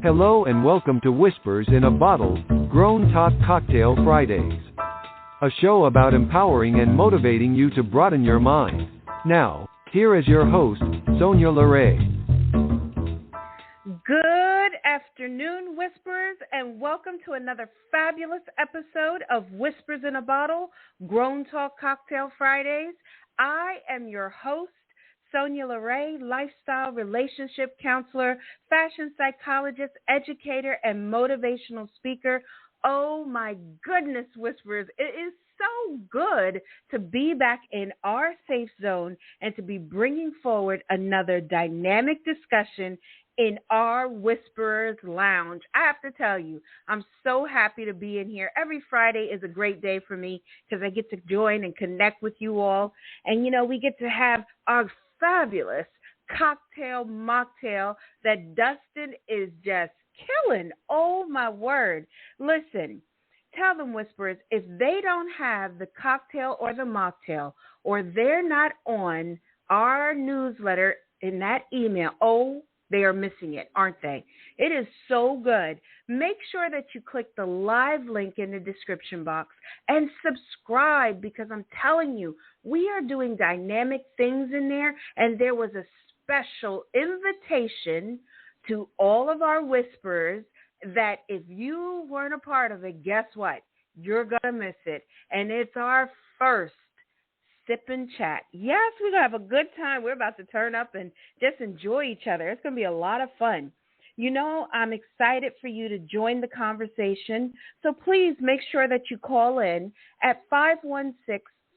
Hello and welcome to Whispers in a Bottle, Grown Talk Cocktail Fridays. A show about empowering and motivating you to broaden your mind. Now, here is your host, Sonia LaRae. Good afternoon, Whisperers, and welcome to another fabulous episode of Whispers in a Bottle, Grown Talk Cocktail Fridays. I am your host, Sonia LaRae, lifestyle relationship counselor, fashion psychologist, educator, and motivational speaker. Oh my goodness, Whisperers, it is so good to be back in our safe zone and to be bringing forward another dynamic discussion in our Whisperers Lounge. I have to tell you, I'm so happy to be in here. Every Friday is a great day for me because I get to join and connect with you all. And, we get to have our fabulous cocktail mocktail that Dustin is just killing. Oh, my word. Listen, tell them, Whisperers, if they don't have the cocktail or the mocktail, or they're not on our newsletter in that email, they are missing it, aren't they? It is so good. Make sure that you click the live link in the description box and subscribe, because I'm telling you, we are doing dynamic things in there, and there was a special invitation to all of our Whisperers that if you weren't a part of it, guess what? You're going to miss it. And it's our first Sip and Chat. Yes, we're going to have a good time. We're about to turn up and just enjoy each other. It's going to be a lot of fun. I'm excited for you to join the conversation. So please make sure that you call in at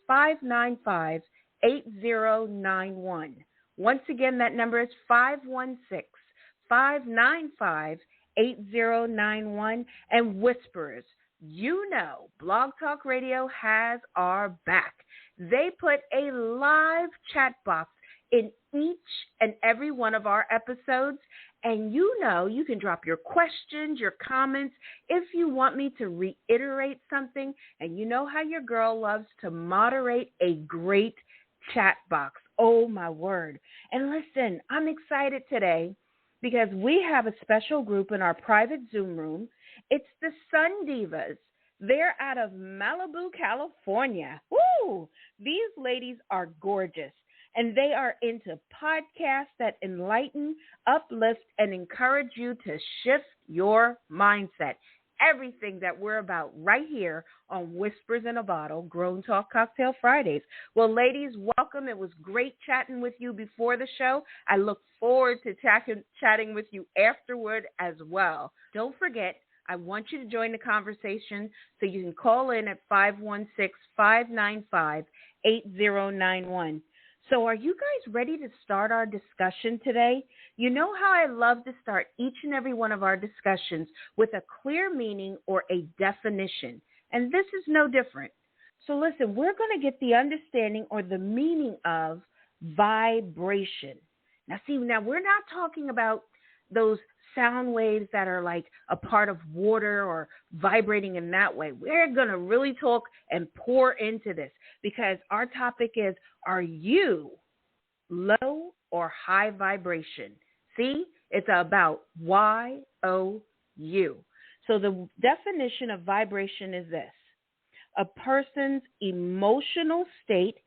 516-595-8091. Once again, that number is 516-595-8091. And Whisperers, Blog Talk Radio has our back. They put a live chat box in each and every one of our episodes, and you can drop your questions, your comments, if you want me to reiterate something, and you know how your girl loves to moderate a great chat box. Oh, my word. And listen, I'm excited today because we have a special group in our private Zoom room. It's the Sun Divas. They're out of Malibu, California. Woo! These ladies are gorgeous, and they are into podcasts that enlighten, uplift, and encourage you to shift your mindset. Everything that we're about right here on Whispers in a Bottle, Grown Talk Cocktail Fridays. Well, ladies, welcome. It was great chatting with you before the show. I look forward to chatting with you afterward as well. Don't forget, I want you to join the conversation, so you can call in at 516-595-8091. So are you guys ready to start our discussion today? You know how I love to start each and every one of our discussions with a clear meaning or a definition, and this is no different. So listen, we're going to get the understanding or the meaning of vibration. Now we're not talking about those sound waves that are like a part of water or vibrating in that way. We're going to really talk and pour into this because our topic is, are you low or high vibration? See, it's about Y-O-U. So the definition of vibration is this: a person's emotional state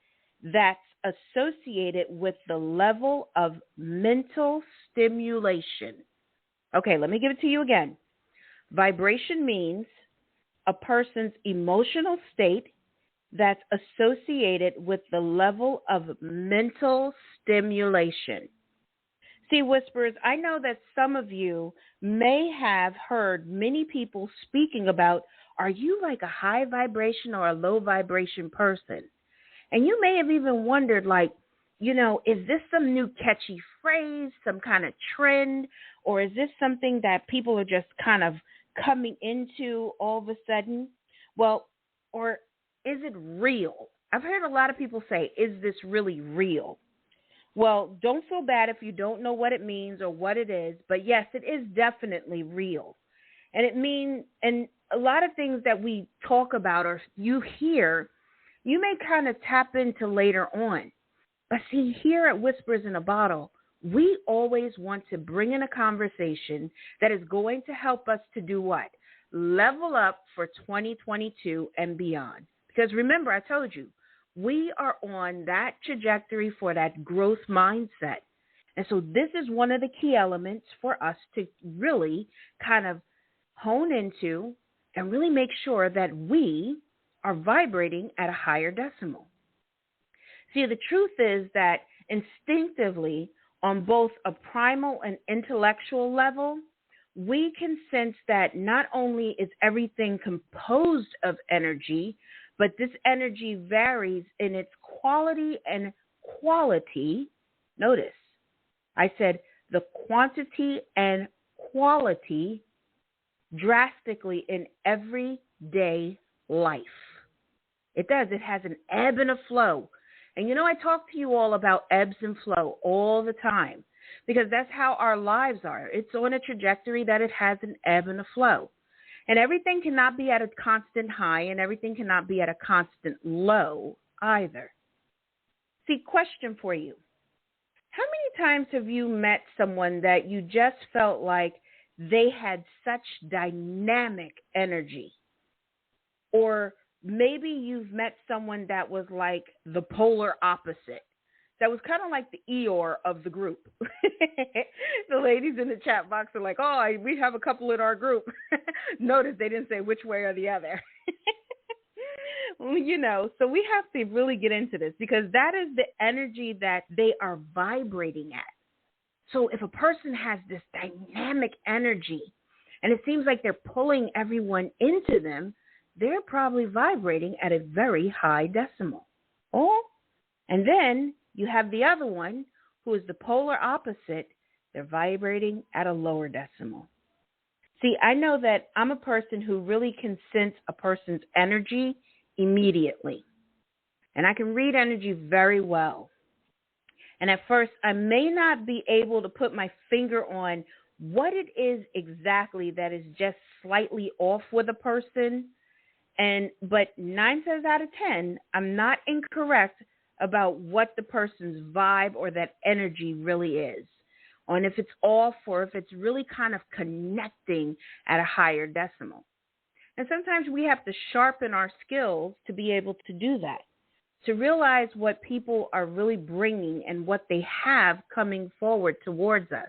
that's associated with the level of mental stimulation. Okay, let me give it to you again. Vibration means a person's emotional state that's associated with the level of mental stimulation. See, Whisperers, I know that some of you may have heard many people speaking about, are you like a high vibration or a low vibration person? And you may have even wondered, is this some new catchy phrase, some kind of trend, or is this something that people are just kind of coming into all of a sudden? Well, or is it real? I've heard a lot of people say, is this really real? Well, don't feel bad if you don't know what it means or what it is, but yes, it is definitely real. And and a lot of things that we talk about or you hear, you may kind of tap into later on. But see, here at Whispers in a Bottle, we always want to bring in a conversation that is going to help us to do what? Level up for 2022 and beyond. Because remember, I told you, we are on that trajectory for that growth mindset. And so this is one of the key elements for us to really kind of hone into and really make sure that we are vibrating at a higher decimal. See, the truth is that instinctively, on both a primal and intellectual level, we can sense that not only is everything composed of energy, but this energy varies in its quality and quality. Notice, I said the quantity and quality drastically in everyday life. It does. It has an ebb and a flow. And you know, I talk to you all about ebbs and flow all the time because that's how our lives are. It's on a trajectory that it has an ebb and a flow. And everything cannot be at a constant high and everything cannot be at a constant low either. See, question for you. How many times have you met someone that you just felt like they had such dynamic energy? Or maybe you've met someone that was like the polar opposite, that was kind of like the Eeyore of the group. The ladies in the chat box are like, oh, we have a couple in our group. Notice they didn't say which way or the other. You know, so we have to really get into this because that is the energy that they are vibrating at. So if a person has this dynamic energy and it seems like they're pulling everyone into them, they're probably vibrating at a very high decimal. Oh, and then you have the other one who is the polar opposite. They're vibrating at a lower decimal. See, I know that I'm a person who really can sense a person's energy immediately. And I can read energy very well. And at first, I may not be able to put my finger on what it is exactly that is just slightly off with a person. But 9 times out of 10, I'm not incorrect about what the person's vibe or that energy really is, on if it's off or if it's really kind of connecting at a higher decimal. And sometimes we have to sharpen our skills to be able to do that, to realize what people are really bringing and what they have coming forward towards us.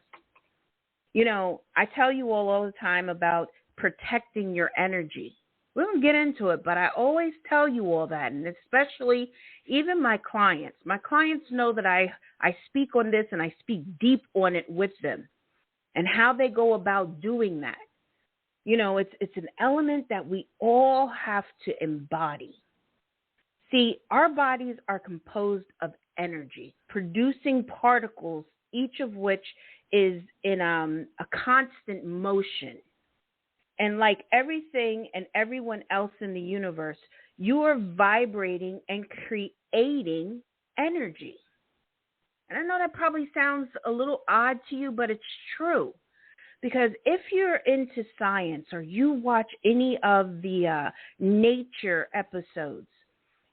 You know, I tell you all the time about protecting your energy. We don't get into it, but I always tell you all that, and especially even my clients. My clients know that I speak on this and I speak deep on it with them and how they go about doing that. You know, it's an element that we all have to embody. See, our bodies are composed of energy, producing particles, each of which is in a constant motion. And like everything and everyone else in the universe, you are vibrating and creating energy. And I know that probably sounds a little odd to you, but it's true. Because if you're into science or you watch any of the nature episodes,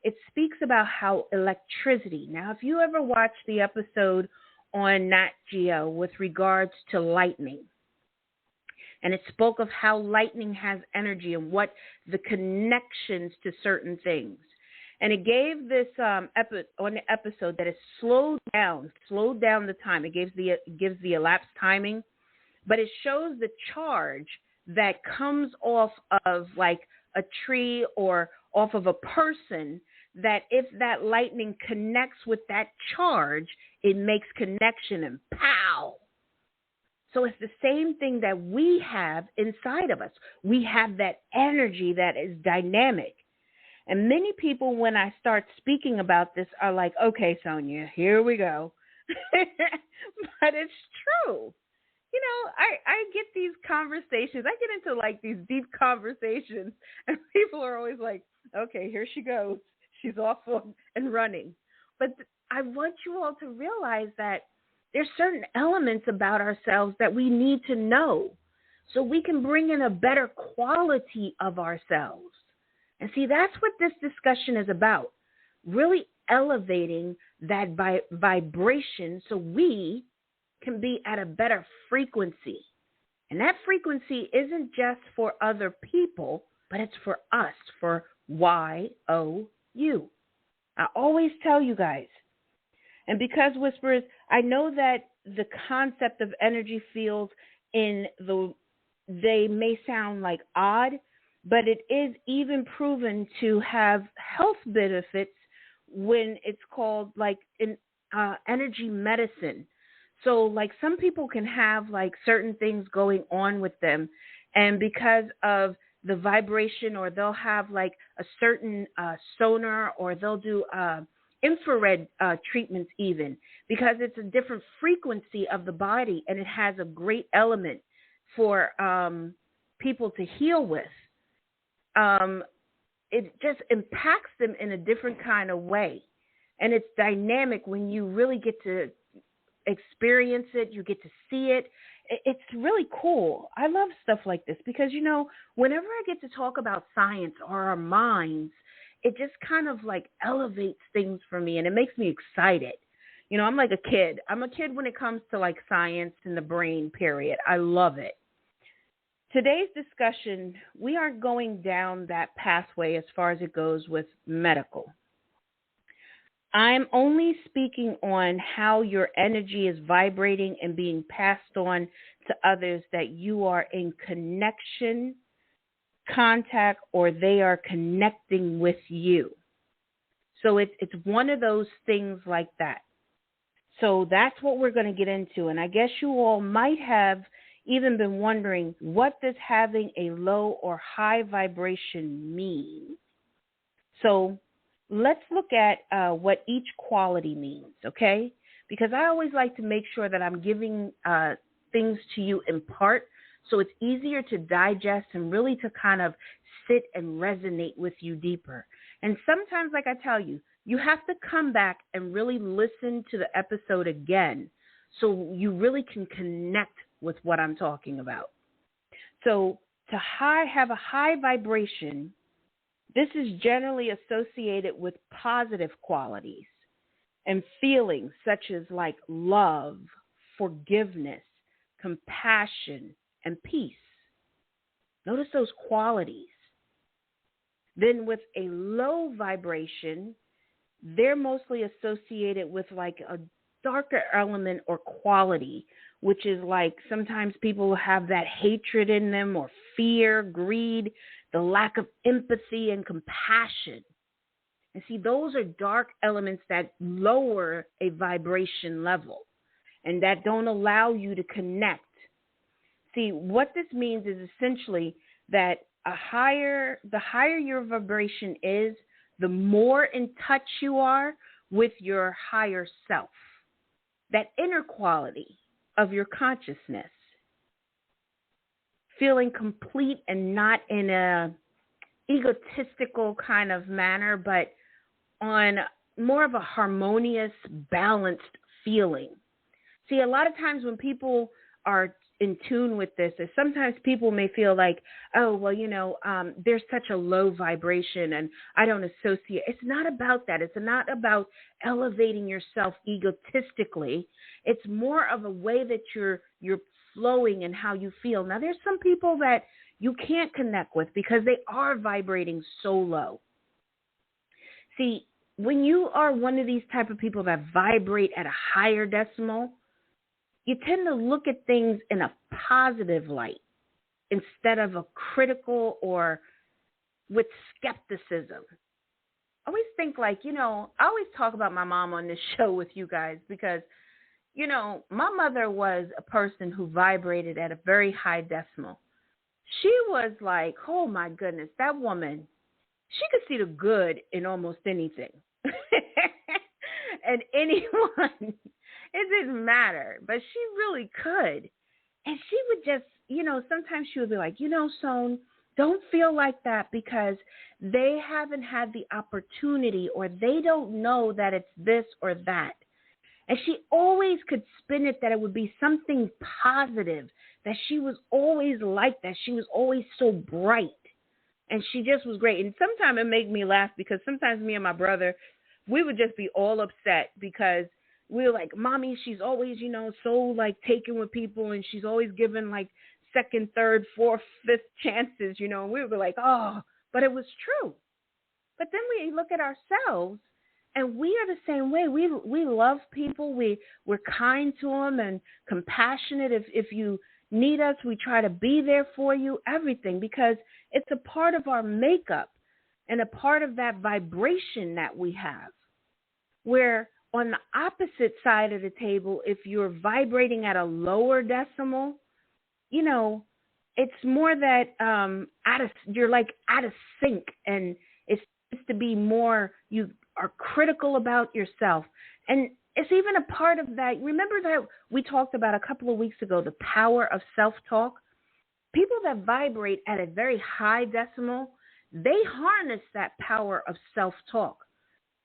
it speaks about how electricity. Now, if you ever watch the episode on Nat Geo with regards to lightning, and it spoke of how lightning has energy and what the connections to certain things. And it gave this on the episode that it slowed down the time. It gives the elapsed timing, but it shows the charge that comes off of like a tree or off of a person, that if that lightning connects with that charge, it makes connection and pow. So it's the same thing that we have inside of us. We have that energy that is dynamic. And many people, when I start speaking about this, are like, okay, Sonia, here we go. But it's true. You know, I get these conversations. I get into like these deep conversations, and people are always like, okay, here she goes. She's off and running. But I want you all to realize that there's certain elements about ourselves that we need to know so we can bring in a better quality of ourselves. And see, that's what this discussion is about, really elevating that vibration so we can be at a better frequency. And that frequency isn't just for other people, but it's for us, for YOU. I always tell you guys. And because, Whisperers, I know that the concept of energy fields they may sound like odd, but it is even proven to have health benefits when it's called like in energy medicine. So like some people can have like certain things going on with them, and because of the vibration, or they'll have like a certain sonar, or they'll do infrared treatments even, because it's a different frequency of the body, and it has a great element for people to heal with. It just impacts them in a different kind of way. And it's dynamic when you really get to experience it, you get to see it. It's really cool. I love stuff like this because, whenever I get to talk about science or our minds, it just kind of like elevates things for me, and it makes me excited. I'm like a kid. I'm a kid when it comes to like science and the brain, period. I love it. Today's discussion, we aren't going down that pathway as far as it goes with medical. I'm only speaking on how your energy is vibrating and being passed on to others, that you are in connection, contact, or they are connecting with you. So it's one of those things like that. So that's what we're going to get into. And I guess you all might have even been wondering, what does having a low or high vibration mean? So let's look at what each quality means, okay? Because I always like to make sure that I'm giving things to you in part, so it's easier to digest and really to kind of sit and resonate with you deeper. And sometimes, like I tell you, you have to come back and really listen to the episode again so you really can connect with what I'm talking about. So to have a high vibration, this is generally associated with positive qualities and feelings such as like love, forgiveness, compassion, and peace. Notice those qualities. Then with a low vibration, they're mostly associated with like a darker element or quality, which is like sometimes people have that hatred in them, or fear, greed, the lack of empathy and compassion. And see, those are dark elements that lower a vibration level and that don't allow you to connect. See, what this means is essentially that the higher your vibration is, the more in touch you are with your higher self, that inner quality of your consciousness, feeling complete and not in a egotistical kind of manner, but on more of a harmonious, balanced feeling. See, a lot of times when people are in tune with this, is sometimes people may feel like, oh, well, there's such a low vibration and I don't associate. It's not about that. It's not about elevating yourself egotistically. It's more of a way that you're flowing and how you feel. Now, there's some people that you can't connect with because they are vibrating so low. See, when you are one of these type of people that vibrate at a higher decimal, you tend to look at things in a positive light instead of a critical or with skepticism. I always think like, I always talk about my mom on this show with you guys because, my mother was a person who vibrated at a very high decimal. She was like, oh my goodness, that woman, she could see the good in almost anything. And anyone, it didn't matter, but she really could. And she would just, sometimes she would be like, Sohn, don't feel like that because they haven't had the opportunity or they don't know that it's this or that. And she always could spin it that it would be something positive, that she was always like that. She was always so bright. And she just was great. And sometimes it made me laugh because sometimes me and my brother, we would just be all upset because, we were like, mommy, she's always, so like taken with people, and she's always given like second, third, fourth, fifth chances, and we were like, oh, but it was true. But then we look at ourselves, and we are the same way. We love people. We're kind to them and compassionate. If you need us, we try to be there for you, everything, because it's a part of our makeup and a part of that vibration that we have. Where on the opposite side of the table, if you're vibrating at a lower decimal, it's more that you're like out of sync, and it's to be more, you are critical about yourself. And it's even a part of that. Remember that we talked about a couple of weeks ago, the power of self-talk? People that vibrate at a very high decimal, they harness that power of self-talk.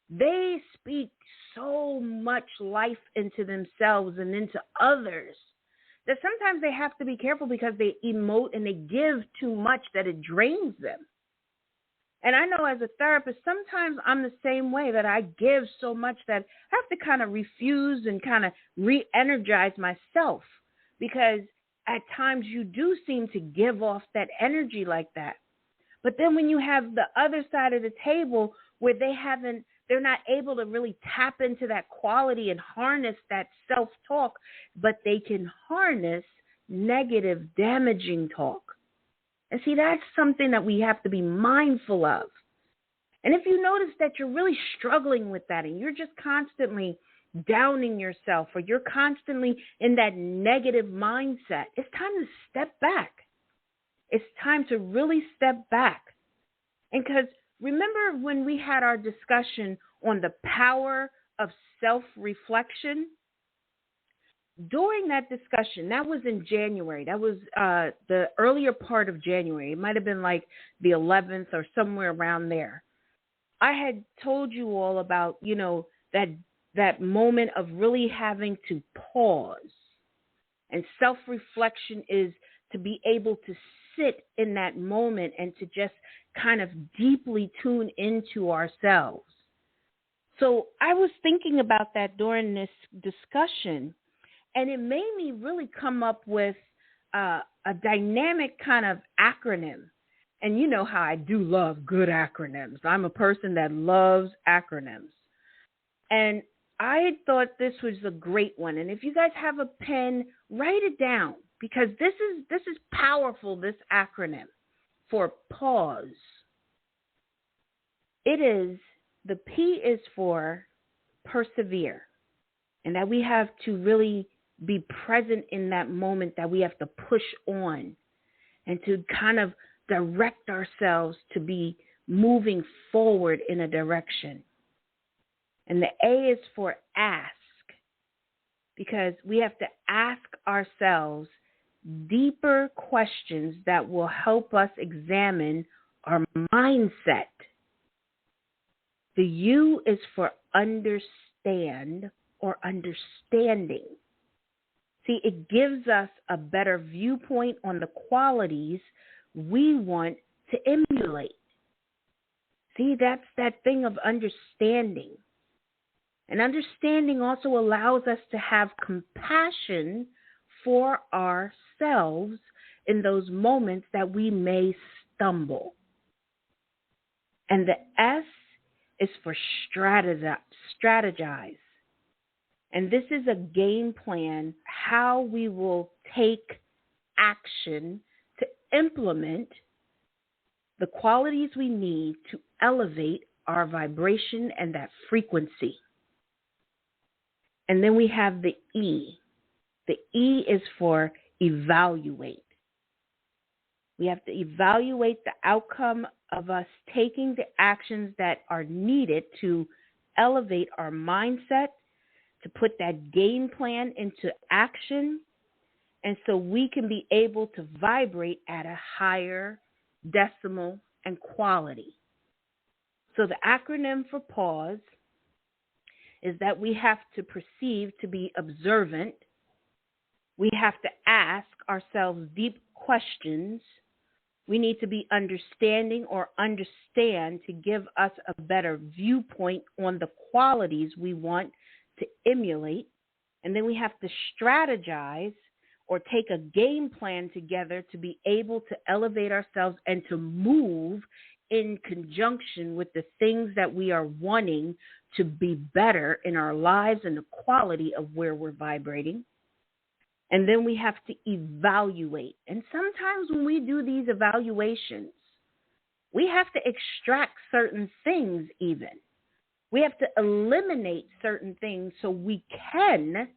They speak so much life into themselves and into others that sometimes they have to be careful because they emote and they give too much that it drains them. And I know as a therapist, sometimes I'm the same way, that I give so much that I have to kind of refuse and kind of re-energize myself, because at times you do seem to give off that energy like that. But then when you have the other side of the table where they're not able to really tap into that quality and harness that self-talk, but they can harness negative, damaging talk. And see, that's something that we have to be mindful of. And if you notice that you're really struggling with that and you're just constantly downing yourself, or you're constantly in that negative mindset, it's time to step back. It's time to really step back. And because remember when we had our discussion on the power of self-reflection? During that discussion, that was in January. That was the earlier part of January. It might have been like the 11th or somewhere around there. I had told you all about, that moment of really having to pause. And self-reflection is to be able to sit in that moment and to just kind of deeply tune into ourselves. So I was thinking about that during this discussion, and it made me really come up with a dynamic kind of acronym. And you know how I do love good acronyms. I'm a person that loves acronyms. And I thought this was a great one. And if you guys have a pen, write it down, because this is powerful, this acronym for pause. The P is for persevere, and that we have to really be present in that moment, that we have to push on and to kind of direct ourselves to be moving forward in a direction. And the A is for ask, because we have to ask ourselves deeper questions that will help us examine our mindset. The U is for understand or understanding. See, it gives us a better viewpoint on the qualities we want to emulate. See, that's that thing of understanding. And understanding also allows us to have compassion for ourselves in those moments that we may stumble. And the S is for strategize. And this is a game plan, how we will take action to implement the qualities we need to elevate our vibration and that frequency. And then we have the E. The E is for evaluate. We have to evaluate the outcome of us taking the actions that are needed to elevate our mindset, to put that game plan into action, and so we can be able to vibrate at a higher decimal and quality. So the acronym for pause is that we have to perceive to be observant. We have to ask ourselves deep questions. We need to be understanding or understand to give us a better viewpoint on the qualities we want to emulate, and then we have to strategize or take a game plan together to be able to elevate ourselves and to move in conjunction with the things that we are wanting to be better in our lives and the quality of where we're vibrating. And then we have to evaluate. And sometimes when we do these evaluations, we have to extract certain things even. We have to eliminate certain things so we can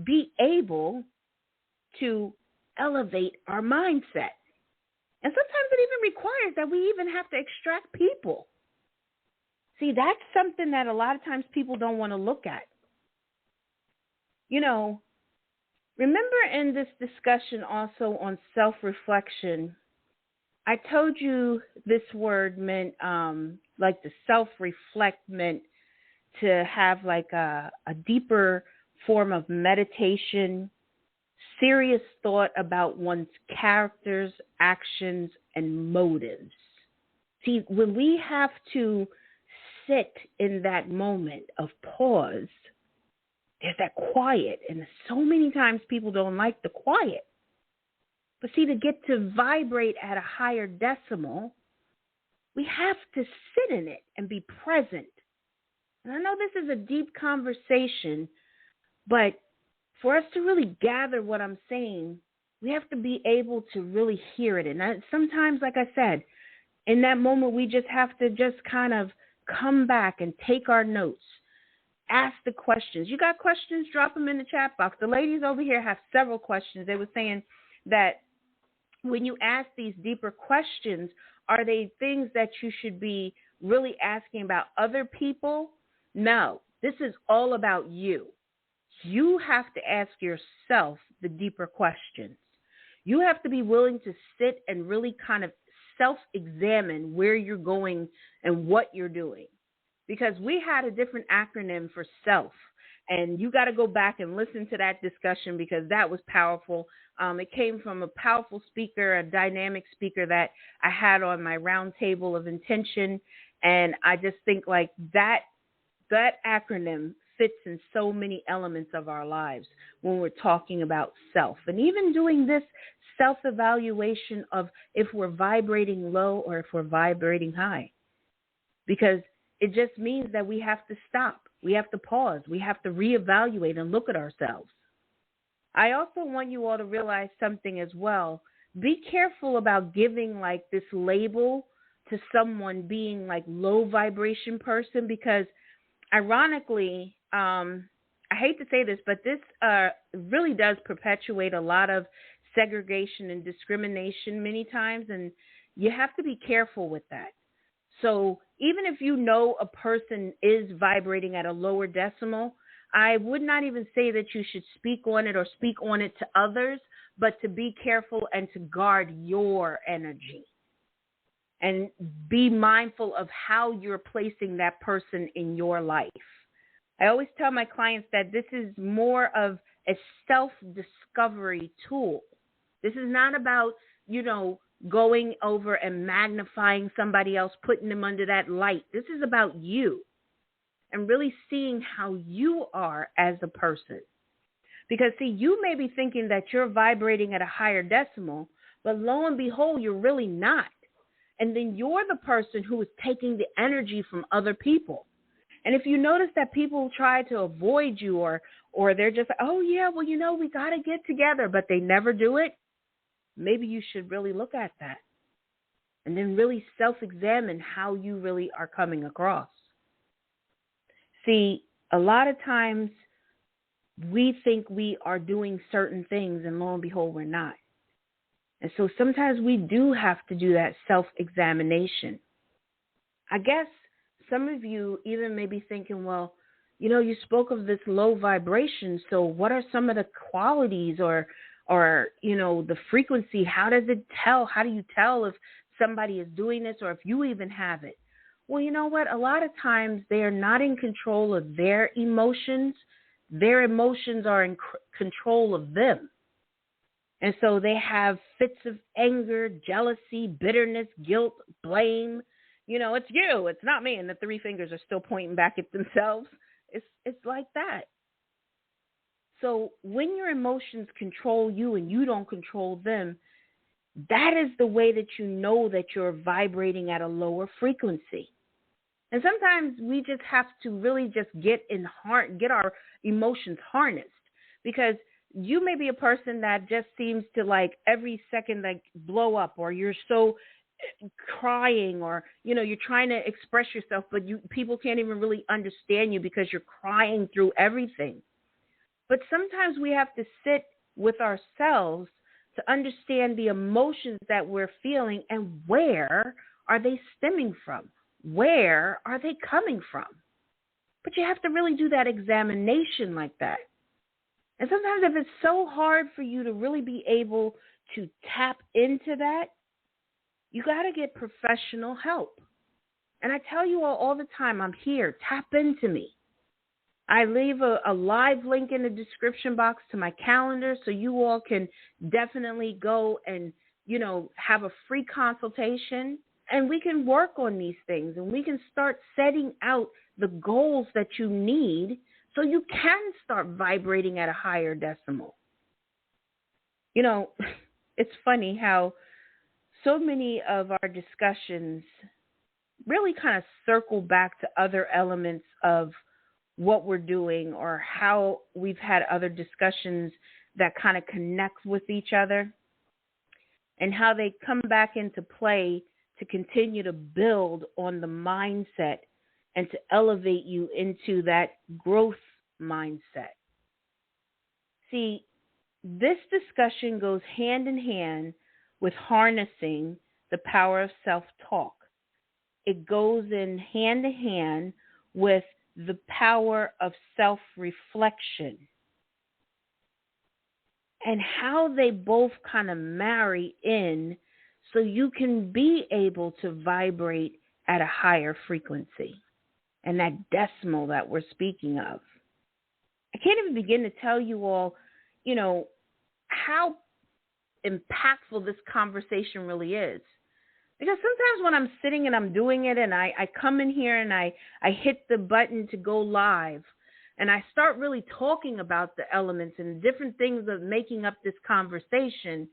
be able to elevate our mindset. And sometimes it even requires that we even have to extract people. See, that's something that a lot of times people don't want to look at. You know, remember in this discussion also on self-reflection, I told you this word meant, like the self-reflect meant to have like a deeper form of meditation, serious thought about one's characters, actions, and motives. See, when we have to sit in that moment of pause, there's that quiet, and so many times people don't like the quiet. But see, to get to vibrate at a higher decimal, we have to sit in it and be present. And I know this is a deep conversation, but for us to really gather what I'm saying, we have to be able to really hear it. And sometimes, like I said, in that moment, we just have to just kind of come back and take our notes, ask the questions. You got questions? Drop them in the chat box. The ladies over here have several questions. They were saying that when you ask these deeper questions, are they things that you should be really asking about other people? No, this is all about you. You have to ask yourself the deeper questions. You have to be willing to sit and really kind of self-examine where you're going and what you're doing. Because we had a different acronym for self. And you got to go back and listen to that discussion because that was powerful. It came from a powerful speaker, a dynamic speaker that I had on my round table of intention. And I just think like that acronym fits in so many elements of our lives when we're talking about self. And even doing this self-evaluation of if we're vibrating low or if we're vibrating high. Because it just means that we have to stop. We have to pause. We have to reevaluate and look at ourselves. I also want you all to realize something as well. Be careful about giving like this label to someone being like low vibration person because ironically, I hate to say this, but this really does perpetuate a lot of segregation and discrimination many times, and you have to be careful with that. So even if you know a person is vibrating at a lower decimal, I would not even say that you should speak on it or speak on it to others, but to be careful and to guard your energy and be mindful of how you're placing that person in your life. I always tell my clients that this is more of a self-discovery tool. This is not about, going over and magnifying somebody else, putting them under that light. This is about you and really seeing how you are as a person. Because, see, you may be thinking that you're vibrating at a higher decimal, but lo and behold, you're really not. And then you're the person who is taking the energy from other people. And if you notice that people try to avoid you or they're just, oh, yeah, well, we got to get together, but they never do it, maybe you should really look at that and then really self-examine how you really are coming across. See, a lot of times we think we are doing certain things and lo and behold, we're not. And so sometimes we do have to do that self-examination. I guess some of you even may be thinking, well, you spoke of this low vibration. So what are some of the qualities or the frequency? How does it tell? How do you tell if somebody is doing this or if you even have it? Well, you know what? A lot of times they are not in control of their emotions. Their emotions are in control of them. And so they have fits of anger, jealousy, bitterness, guilt, blame. It's you. It's not me. And the three fingers are still pointing back at themselves. It's like that. So when your emotions control you and you don't control them, that is the way that you know that you're vibrating at a lower frequency. And sometimes we just have to really just get our emotions harnessed, because you may be a person that just seems to like every second like blow up, or you're so crying, or you're trying to express yourself, but people can't even really understand you because you're crying through everything. But sometimes we have to sit with ourselves to understand the emotions that we're feeling and where are they stemming from? Where are they coming from? But you have to really do that examination like that. And sometimes if it's so hard for you to really be able to tap into that, you got to get professional help. And I tell you all the time, I'm here. Tap into me. I leave a live link in the description box to my calendar, so you all can definitely go and, have a free consultation, and we can work on these things, and we can start setting out the goals that you need so you can start vibrating at a higher decimal. It's funny how so many of our discussions really kind of circle back to other elements of what we're doing, or how we've had other discussions that kind of connect with each other, and how they come back into play to continue to build on the mindset and to elevate you into that growth mindset. See, this discussion goes hand in hand with harnessing the power of self-talk. It goes in hand in hand with the power of self-reflection, and how they both kind of marry in so you can be able to vibrate at a higher frequency, and that decimal that we're speaking of. I can't even begin to tell you all, how impactful this conversation really is. Because sometimes when I'm sitting and I'm doing it, and I come in here and I hit the button to go live, and I start really talking about the elements and different things of making up this conversation,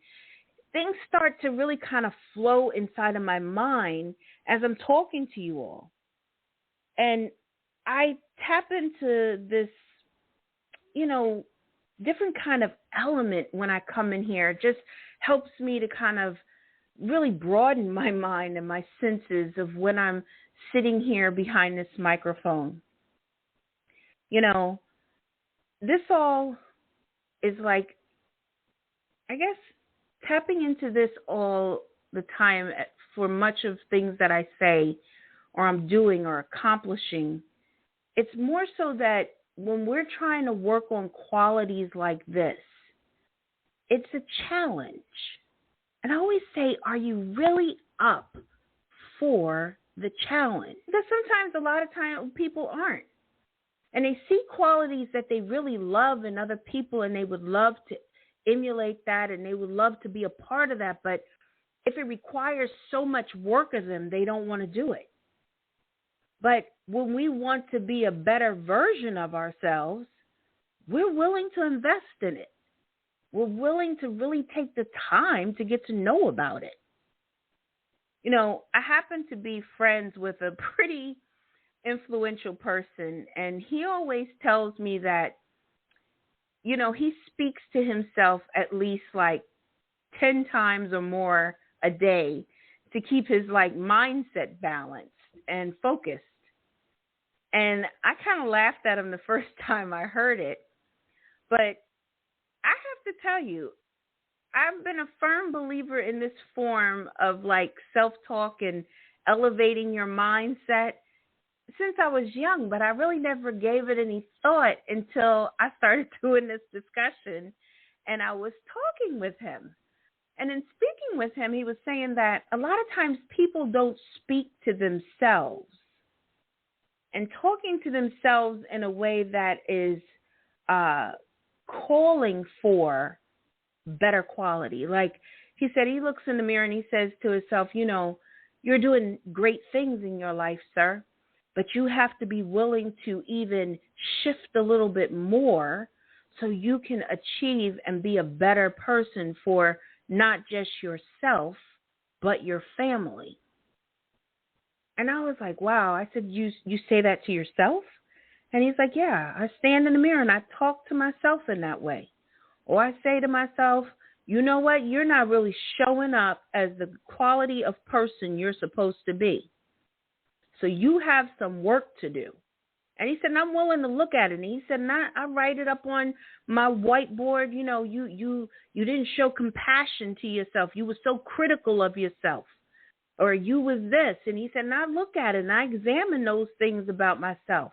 things start to really kind of flow inside of my mind as I'm talking to you all. And I tap into this, different kind of element when I come in here. It just helps me to kind of really broaden my mind and my senses of when I'm sitting here behind this microphone. This all is like, I guess, tapping into this all the time for much of things that I say or I'm doing or accomplishing. It's more so that when we're trying to work on qualities like this, it's a challenge. And I always say, are you really up for the challenge? Because sometimes, a lot of times, people aren't. And they see qualities that they really love in other people, and they would love to emulate that, and they would love to be a part of that. But if it requires so much work of them, they don't want to do it. But when we want to be a better version of ourselves, we're willing to invest in it. We're willing to really take the time to get to know about it. I happen to be friends with a pretty influential person, and he always tells me that, he speaks to himself at least like 10 times or more a day to keep his mindset balanced and focused. And I kind of laughed at him the first time I heard it, but I have to tell you, I've been a firm believer in this form of self-talk and elevating your mindset since I was young, but I really never gave it any thought until I started doing this discussion, and I was talking with him. And in speaking with him, he was saying that a lot of times people don't speak to themselves, and talking to themselves in a way that is calling for better quality. Like he said, he looks in the mirror and he says to himself, you're doing great things in your life, sir. but you have to be willing to even shift a little bit more so you can achieve and be a better person for not just yourself, but your family. And I was like, wow. I said, you say that to yourself? And he's like, yeah, I stand in the mirror and I talk to myself in that way. Or I say to myself, you know what? You're not really showing up as the quality of person you're supposed to be. So you have some work to do. And he said, and I'm willing to look at it. And he said, and I write it up on my whiteboard. You know, you didn't show compassion to yourself. You were so critical of yourself. Or you was this. And he said, and I look at it and I examine those things about myself.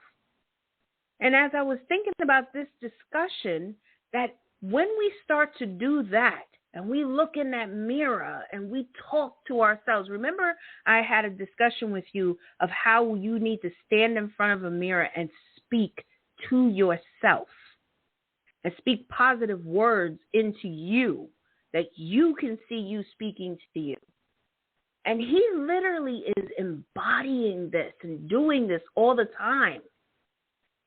And as I was thinking about this discussion, that when we start to do that, and we look in that mirror and we talk to ourselves. Remember, I had a discussion with you of how you need to stand in front of a mirror and speak to yourself and speak positive words into you that you can see you speaking to you. And he literally is embodying this and doing this all the time.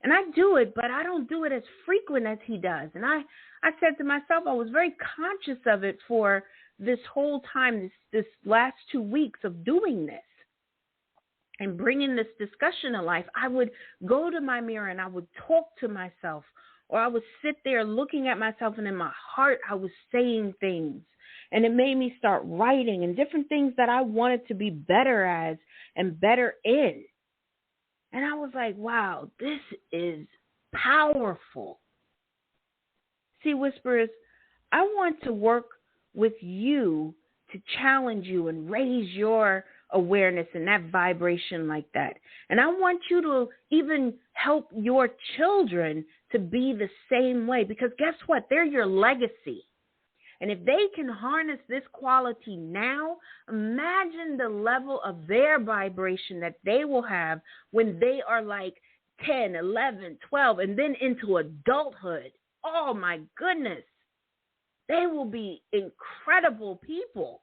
And I do it, but I don't do it as frequent as he does. And I said to myself, I was very conscious of it for this whole time, this last 2 weeks of doing this and bringing this discussion to life. I would go to my mirror and I would talk to myself, or I would sit there looking at myself, and in my heart I was saying things. And it made me start writing and different things that I wanted to be better as and better in. And I was like, wow, this is powerful. See, Whisperers, I want to work with you to challenge you and raise your awareness and that vibration like that. And I want you to even help your children to be the same way, because guess what? They're your legacy. And if they can harness this quality now, imagine the level of their vibration that they will have when they are like 10, 11, 12, and then into adulthood. Oh, my goodness. They will be incredible people.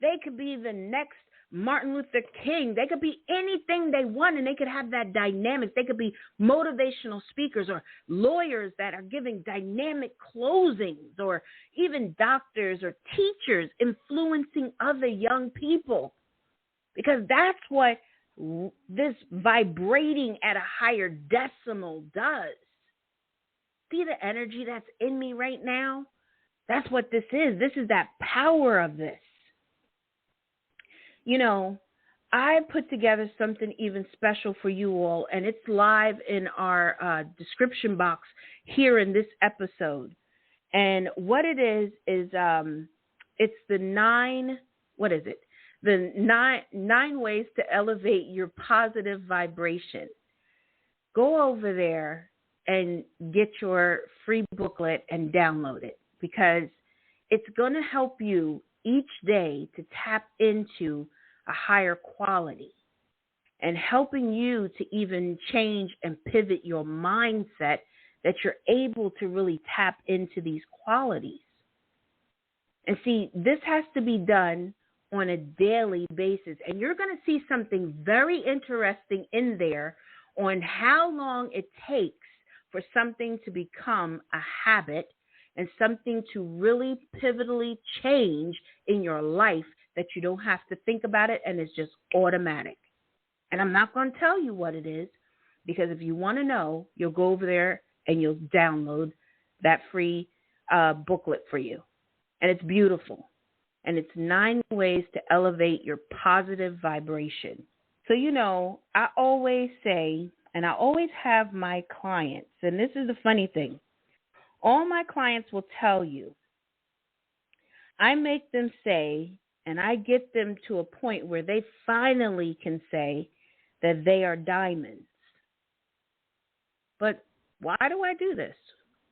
They could be the next Martin Luther King. They could be anything they want, and they could have that dynamic. They could be motivational speakers or lawyers that are giving dynamic closings, or even doctors or teachers influencing other young people, because that's what this vibrating at a higher decimal does. See the energy that's in me right now? That's what this is. This is that power of this. You know, I put together something even special for you all, and it's live in our description box here in this episode. And what it is it's the nine ways to elevate your positive vibration. Go over there and get your free booklet and download it, because it's going to help you each day to tap into a higher quality, and helping you to even change and pivot your mindset, that you're able to really tap into these qualities. And see, this has to be done on a daily basis. And you're going to see something very interesting in there on how long it takes for something to become a habit and something to really pivotally change in your life, that you don't have to think about it and it's just automatic. And I'm not going to tell you what it is, because if you want to know, you'll go over there and you'll download that free booklet for you. And it's beautiful. And it's 9 ways to elevate your positive vibration. So, you know, I always say, and I always have my clients, and this is the funny thing, all my clients will tell you, I make them say, and I get them to a point where they finally can say that they are diamonds. But why do I do this?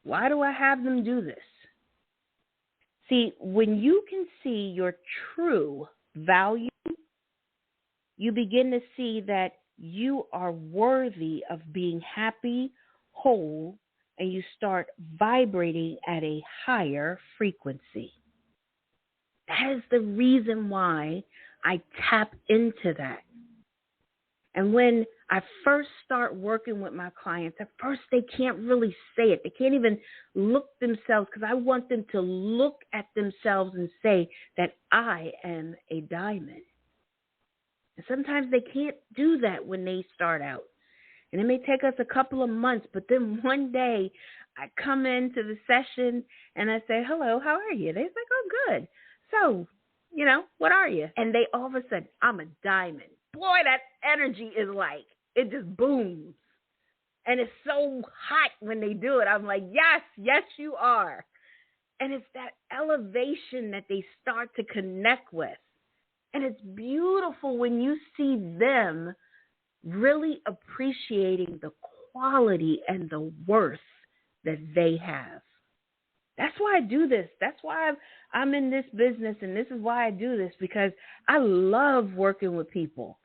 Why do I have them do this? See, when you can see your true value, you begin to see that you are worthy of being happy, whole, and you start vibrating at a higher frequency. That is the reason why I tap into that. And when I first start working with my clients, at first they can't really say it. They can't even look themselves, because I want them to look at themselves and say that I am a diamond. And sometimes they can't do that when they start out. And it may take us a couple of months, but then one day I come into the session and I say, hello, how are you? They're like, oh, good. So, what are you? And they all of a sudden, I'm a diamond. Boy, that energy is like, it just booms. And it's so hot when they do it. I'm like, yes, you are. And it's that elevation that they start to connect with. And it's beautiful when you see them really appreciating the quality and the worth that they have. That's why I do this. That's why I'm in this business, and this is why I do this, because I love working with people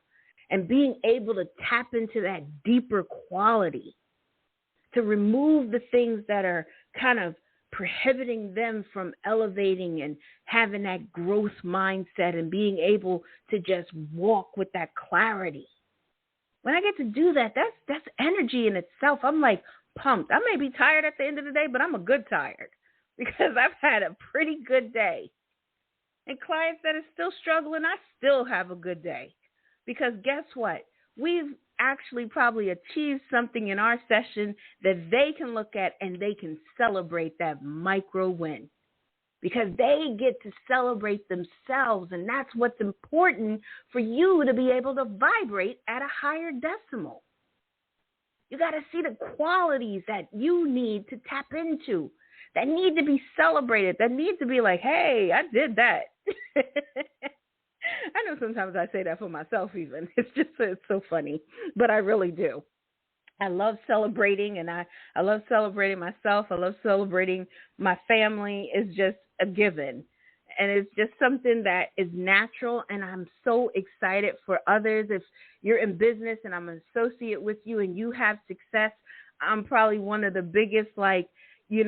and being able to tap into that deeper quality, to remove the things that are kind of prohibiting them from elevating and having that growth mindset and being able to just walk with that clarity. When I get to do that, that's energy in itself. I'm like pumped. I may be tired at the end of the day, but I'm a good tired because I've had a pretty good day. And clients that are still struggling, I still have a good day. Because guess what? We've actually probably achieved something in our session that they can look at and they can celebrate that micro win. Because they get to celebrate themselves, and that's what's important for you to be able to vibrate at a higher decimal. You got to see the qualities that you need to tap into, that need to be celebrated, that need to be like, hey, I did that. I know sometimes I say that for myself even. It's so funny, but I really do. I love celebrating, and I love celebrating myself. I love celebrating my family. It's just a given. And it's just something that is natural, and I'm so excited for others. If you're in business and I'm an associate with you and you have success, I'm probably one of the biggest, yay, you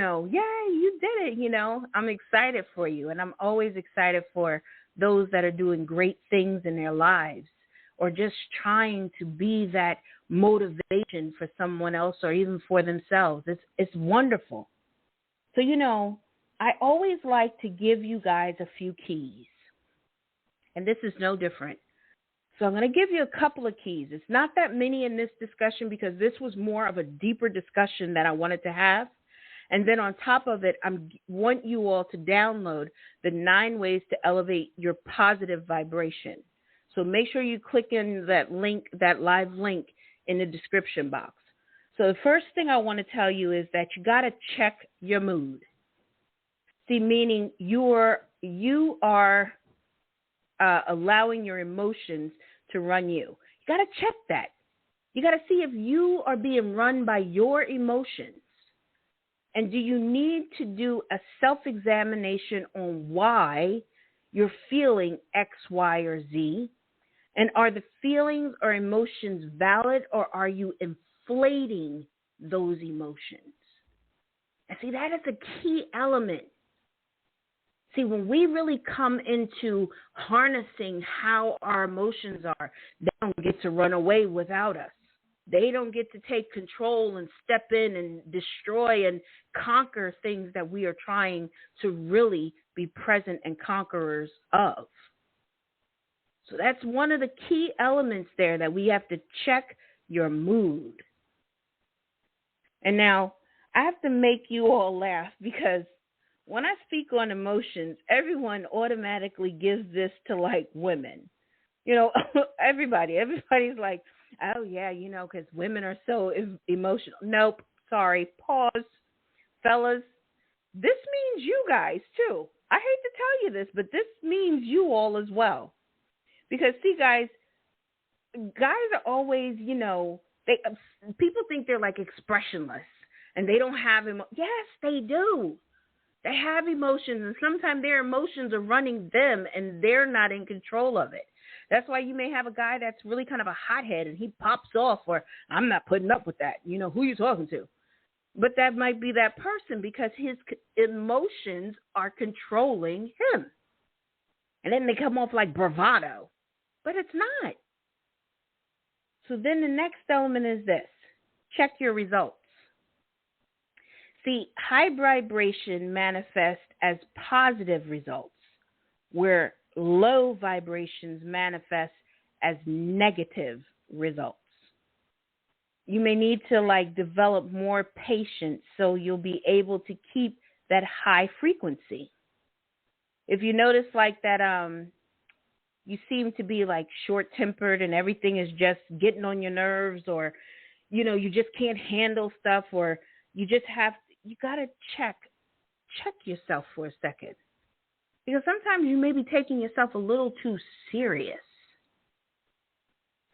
did it, I'm excited for you. And I'm always excited for those that are doing great things in their lives or just trying to be that motivation for someone else or even for themselves. It's wonderful. So, I always like to give you guys a few keys, and this is no different. So I'm going to give you a couple of keys. It's not that many in this discussion because this was more of a deeper discussion that I wanted to have. And then on top of it, I want you all to download the 9 ways to elevate your positive vibration. So make sure you click in that link, that live link in the description box. So the first thing I want to tell you is that you got to check your mood. See, meaning you are allowing your emotions to run you. You got to check that. You got to see if you are being run by your emotions. And do you need to do a self-examination on why you're feeling X, Y, or Z? And are the feelings or emotions valid, or are you inflating those emotions? And see, that is a key element. See, when we really come into harnessing how our emotions are, they don't get to run away without us. They don't get to take control and step in and destroy and conquer things that we are trying to really be present and conquerors of. So that's one of the key elements there, that we have to check your mood. And now I have to make you all laugh, because when I speak on emotions, everyone automatically gives this to women. Everybody's like, oh yeah, because women are so emotional. Nope, sorry, pause. Fellas, this means you guys too. I hate to tell you this, but this means you all as well. Because see, guys are always, people think they're expressionless and they don't have Yes, they do. They have emotions, and sometimes their emotions are running them and they're not in control of it. That's why you may have a guy that's really kind of a hothead and he pops off, or I'm not putting up with that. Who you talking to? But that might be that person because his emotions are controlling him. And then they come off like bravado. But it's not. So then the next element is this. Check your results. See, high vibration manifests as positive results, where low vibrations manifest as negative results. You may need to develop more patience so you'll be able to keep that high frequency. If you notice that you seem to be short-tempered and everything is just getting on your nerves, or you just can't handle stuff, or you got to check yourself for a second. Because sometimes you may be taking yourself a little too serious.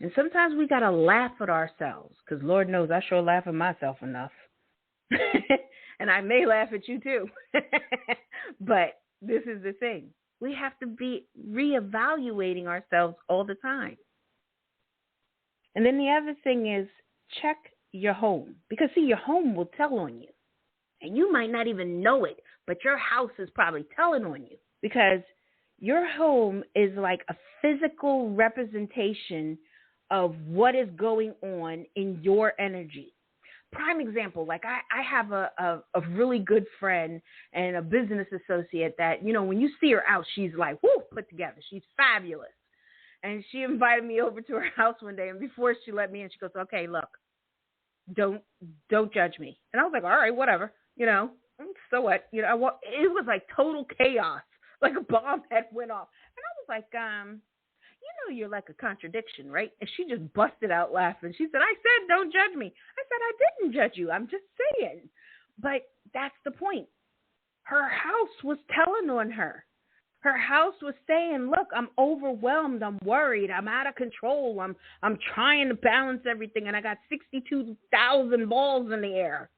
And sometimes we got to laugh at ourselves, because Lord knows I sure laugh at myself enough. And I may laugh at you too. But this is the thing. We have to be reevaluating ourselves all the time. And then the other thing is check your home. Because, see, your home will tell on you. And you might not even know it, but your house is probably telling on you. Because your home is like a physical representation of what is going on in your energy. Prime example, I have a really good friend and a business associate that, when you see her out, she's put together. She's fabulous. And she invited me over to her house one day, and before she let me in, she goes, okay, look, don't judge me. And I was like, all right, whatever, so what? It was total chaos, like a bomb had went off. And I was like, you're like a contradiction, right? And she just busted out laughing. She said, I said, don't judge me. I said, I didn't judge you. I'm just saying. But that's the point. Her house was telling on her. Her house was saying, look, I'm overwhelmed. I'm worried. I'm out of control. I'm trying to balance everything, and I got 62,000 balls in the air.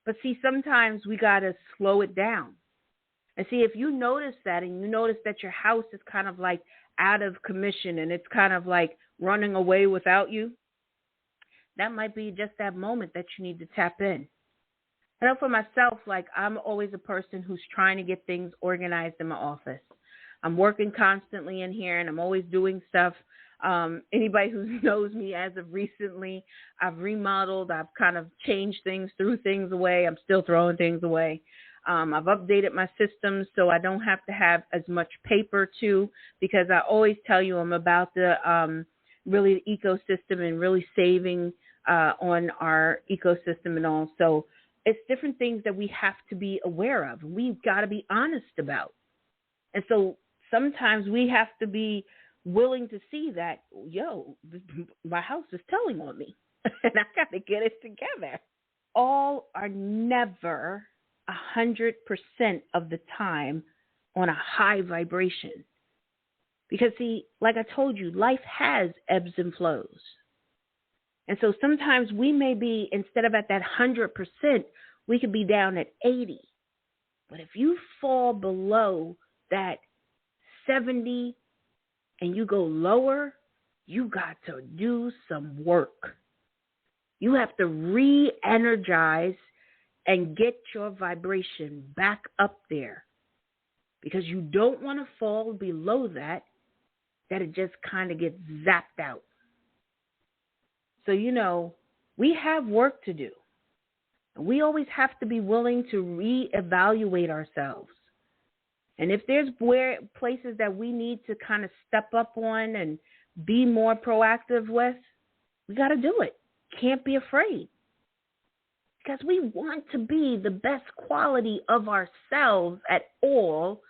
But see, sometimes we got to slow it down. And see, if you notice that, and you notice that your house is kind of out of commission and it's kind of running away without you, that might be just that moment that you need to tap in. I know for myself, I'm always a person who's trying to get things organized in my office. I'm working constantly in here, and I'm always doing stuff. Anybody who knows me as of recently, I've remodeled. I've kind of changed things, threw things away. I'm still throwing things away. I've updated my systems so I don't have to have as much paper too, because I always tell you I'm about the really the ecosystem and really saving on our ecosystem and all. So it's different things that we have to be aware of. We've got to be honest about. And so sometimes we have to be willing to see that, my house is telling on me and I got to get it together. All are never 100% of the time on a high vibration. Because, see, like I told you, life has ebbs and flows. And so sometimes we may be, instead of at that 100%, we could be down at 80. But if you fall below that 70 and you go lower, you got to do some work. You have to re-energize and get your vibration back up there, because you don't want to fall below that it just kind of gets zapped out. So, we have work to do. And we always have to be willing to reevaluate ourselves. And if there's places that we need to kind of step up on and be more proactive with, we got to do it. Can't be afraid. Because we want to be the best quality of ourselves at all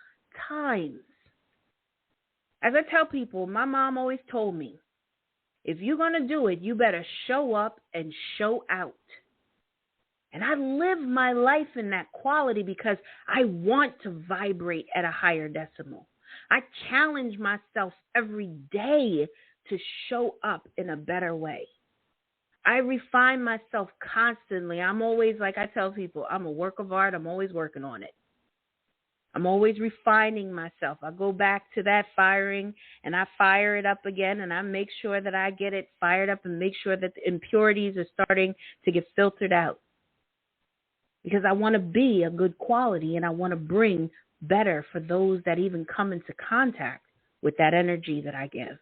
times. As I tell people, my mom always told me, if you're going to do it, you better show up and show out. And I live my life in that quality because I want to vibrate at a higher decimal. I challenge myself every day to show up in a better way. I refine myself constantly. I'm always, like I tell people, I'm a work of art. I'm always working on it. I'm always refining myself. I go back to that firing and I fire it up again, and I make sure that I get it fired up and make sure that the impurities are starting to get filtered out. Because I want to be a good quality, and I want to bring better for those that even come into contact with that energy that I give.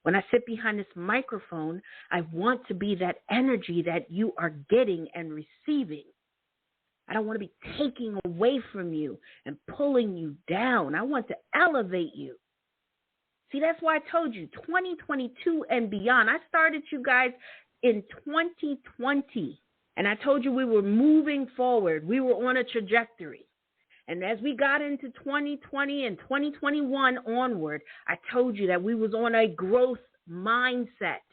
When I sit behind this microphone, I want to be that energy that you are getting and receiving. I don't want to be taking away from you and pulling you down. I want to elevate you. See, that's why I told you 2022 and beyond. I started you guys in 2020, and I told you we were moving forward. We were on a trajectory. And as we got into 2020 and 2021 onward, I told you that we was on a growth mindset.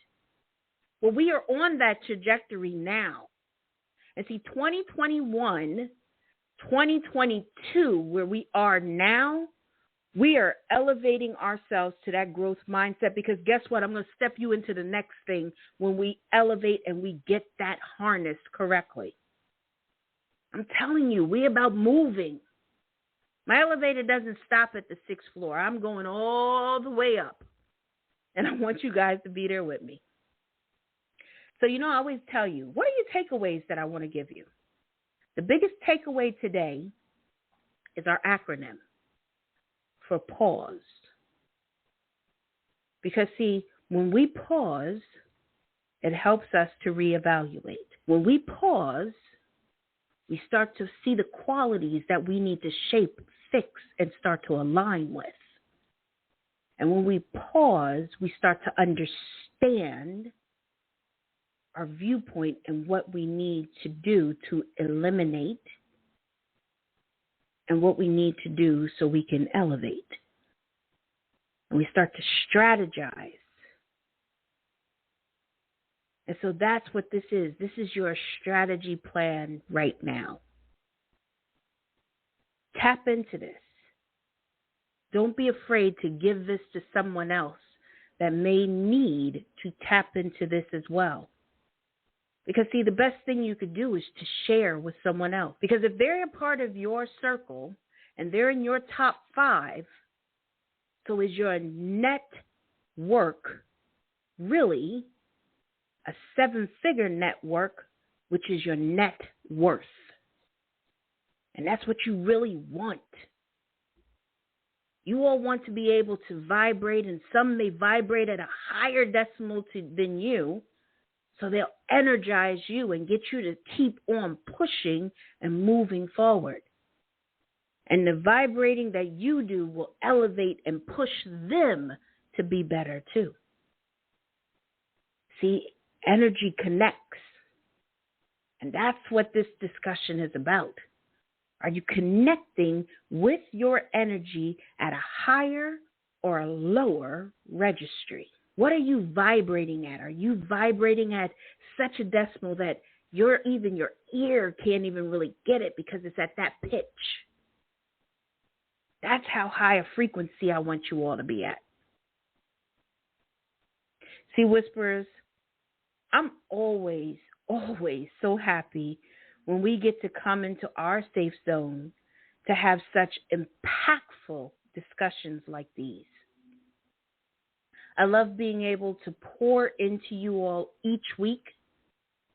Well, we are on that trajectory now. And see, 2021, 2022, where we are now, we are elevating ourselves to that growth mindset, because guess what? I'm going to step you into the next thing when we elevate and we get that harnessed correctly. I'm telling you, we about moving. My elevator doesn't stop at the 6th floor. I'm going all the way up. And I want you guys to be there with me. So, I always tell you, what are your takeaways that I want to give you? The biggest takeaway today is our acronym for pause. Because, see, when we pause, it helps us to reevaluate. When we pause, we start to see the qualities that we need to shape, fix, and start to align with. And when we pause, we start to understand our viewpoint and what we need to do to eliminate and what we need to do so we can elevate. And we start to strategize. And so that's what this is. This is your strategy plan right now. Tap into this. Don't be afraid to give this to someone else that may need to tap into this as well. Because, see, the best thing you could do is to share with someone else. Because if they're a part of your circle and they're in your top 5, so is your net work really a 7-figure network, which is your net worth. And that's what you really want. You all want to be able to vibrate, and some may vibrate at a higher decimal than you, so they'll energize you and get you to keep on pushing and moving forward. And the vibrating that you do will elevate and push them to be better too. See, energy connects. And that's what this discussion is about. Are you connecting with your energy at a higher or a lower registry? What are you vibrating at? Are you vibrating at such a decimal that even your ear can't even really get it because it's at that pitch? That's how high a frequency I want you all to be at. See, Whisperers, I'm always so happy when we get to come into our safe zone to have such impactful discussions like these. I love being able to pour into you all each week.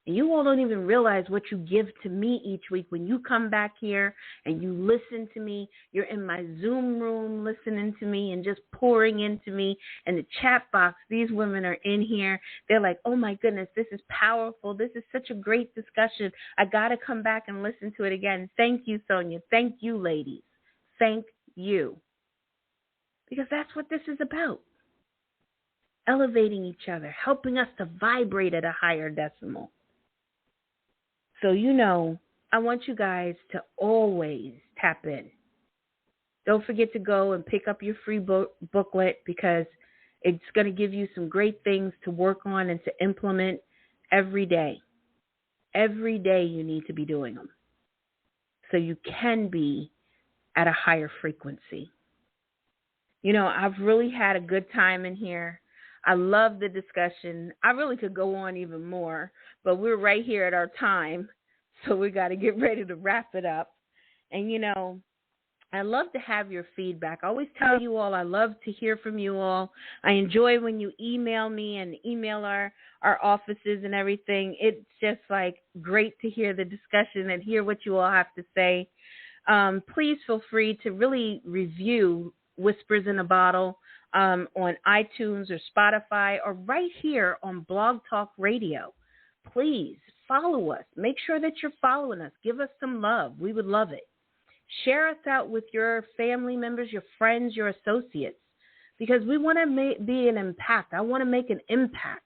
And you all don't even realize what you give to me each week. When you come back here and you listen to me, you're in my Zoom room listening to me and just pouring into me. And the chat box, these women are in here. They're like, oh my goodness, this is powerful. This is such a great discussion. I got to come back and listen to it again. Thank you, Sonia. Thank you, ladies. Thank you. Because that's what this is about. Elevating each other, helping us to vibrate at a higher decimal. So, I want you guys to always tap in. Don't forget to go and pick up your free booklet, because it's going to give you some great things to work on and to implement every day. Every day you need to be doing them so you can be at a higher frequency. I've really had a good time in here. I love the discussion. I really could go on even more, but we're right here at our time, so we got to get ready to wrap it up. And, I love to have your feedback. I always tell you all I love to hear from you all. I enjoy when you email me and email our offices and everything. It's just great to hear the discussion and hear what you all have to say. Please feel free to really review Whispers in a Bottle on iTunes or Spotify or right here on Blog Talk Radio. Please follow us. Make sure that you're following us. Give us some love. We would love it. Share us out with your family members, your friends, your associates, because we want to be an impact. I want to make an impact.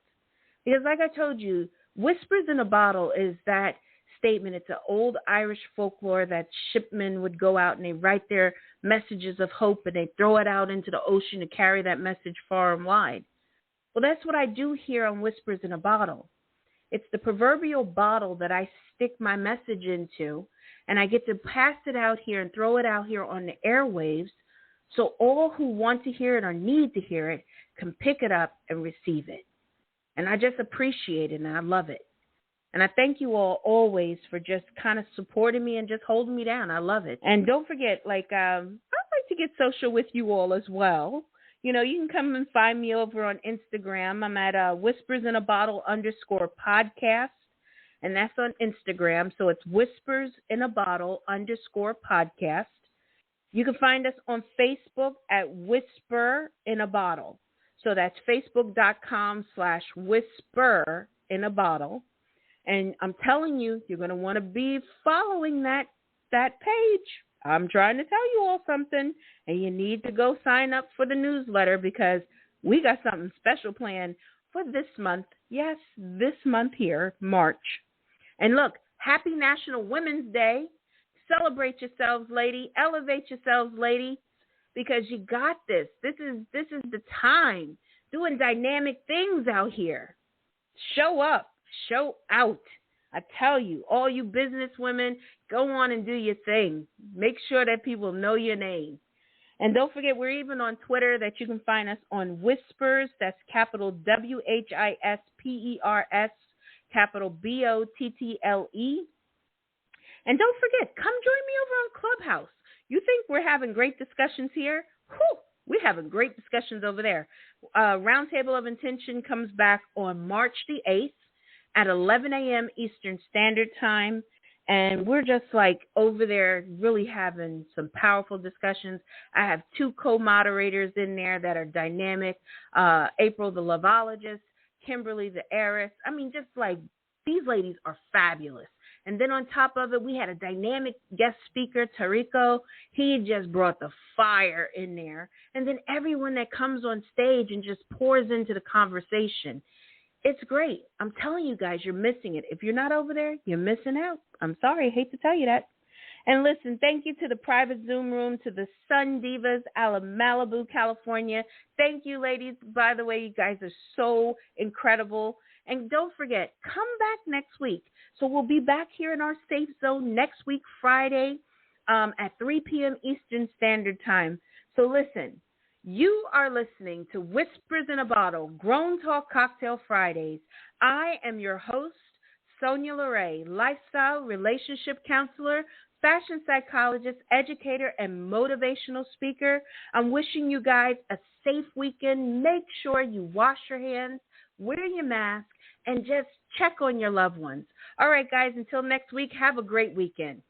Because like I told you, Whispers in a Bottle is that statement. It's an old Irish folklore that shipmen would go out and they write their messages of hope and they throw it out into the ocean to carry that message far and wide. Well, that's what I do here on Whispers in a Bottle. It's the proverbial bottle that I stick my message into, and I get to pass it out here and throw it out here on the airwaves so all who want to hear it or need to hear it can pick it up and receive it. And I just appreciate it, and I love it. And I thank you all always for just kind of supporting me and just holding me down. I love it. And don't forget, I'd like to get social with you all as well. You know, you can come and find me over on Instagram. I'm at Whispers in a Bottle _podcast, and that's on Instagram. So it's Whispers in a Bottle _podcast. You can find us on Facebook at Whisper in a Bottle. So that's facebook.com/Whisper in a Bottle. And I'm telling you, you're going to want to be following that page. I'm trying to tell you all something, and you need to go sign up for the newsletter because we got something special planned for this month. Yes, this month here, March. And look, happy National Women's Day. Celebrate yourselves, lady. Elevate yourselves, lady, because you got this. This is the time. Doing dynamic things out here. Show up. Show out. I tell you, all you business women, go on and do your thing. Make sure that people know your name. And don't forget, we're even on Twitter that you can find us on Whispers. That's capital WHISPERS, capital BOTTLE. And don't forget, come join me over on Clubhouse. You think we're having great discussions here? Whew, we're having great discussions over there. Roundtable of Intention comes back on March the 8th. At 11 a.m. Eastern Standard Time, and we're just over there really having some powerful discussions. I have 2 co-moderators in there that are dynamic, April the Lovologist, Kimberly the Heiress. I mean, just these ladies are fabulous. And then on top of it, we had a dynamic guest speaker, Tarico. He just brought the fire in there. And then everyone that comes on stage and just pours into the conversation. It's great. I'm telling you guys, you're missing it. If you're not over there, you're missing out. I'm sorry. I hate to tell you that. And listen, thank you to the private Zoom room, to the Sun Divas out of Malibu, California. Thank you, ladies. By the way, you guys are so incredible. And don't forget, come back next week. So we'll be back here in our safe zone next week, Friday, at 3 p.m. Eastern Standard Time. So listen. You are listening to Whispers in a Bottle, Grown Talk Cocktail Fridays. I am your host, Sonia Lorraine, lifestyle relationship counselor, fashion psychologist, educator, and motivational speaker. I'm wishing you guys a safe weekend. Make sure you wash your hands, wear your mask, and just check on your loved ones. All right, guys, until next week, have a great weekend.